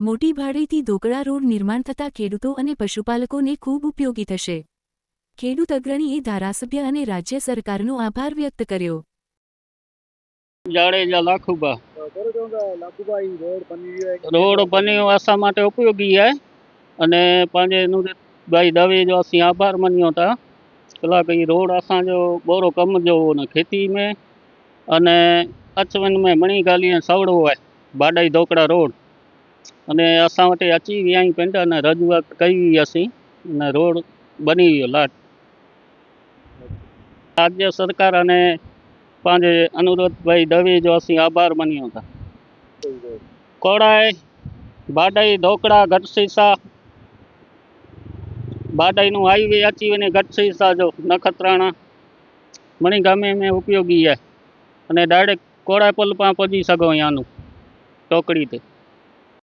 મોટી ભાડેથી ધોકડા રોડ નિર્માણ થતાં ખેડૂતો અને પશુપાલકોને ખૂબ ઉપયોગી થશે. ખેડૂત અગ્રણીએ ધારાસભ્ય અને રાજ્ય સરકારનો આભાર વ્યક્ત કર્યો. જાડેજા લાખુબા रोड बनी असा माटे उपयोगी है अने पंहिंजे नुरतभाई दवे जो असीं आभार मञियो था कला कि रोड असांजो बोरो कम जो ने खेती में अने अचवञ में मणी गाली सवड़ो है बाडाई धोकड़ा रोड अने असां वटि अची विया आहियूं पिंड अने रजूआत कई हुई असीं अने रोड बनी वियो लाट राज्य सरकार अने पंहिंजे अनुरोधभाई दवे जो असीं आभार मञियो था. कोड़ाई बाडाई धोकड़ा गढ़सीसा बाडाई नु हाईवे अची वने गढ़सीसा जो नखत्राणा मणी गामे में उपयोगी है अने डायरेक्ट कोड़ा पुल पां पहुंची सघो यानु टोकड़ी ते.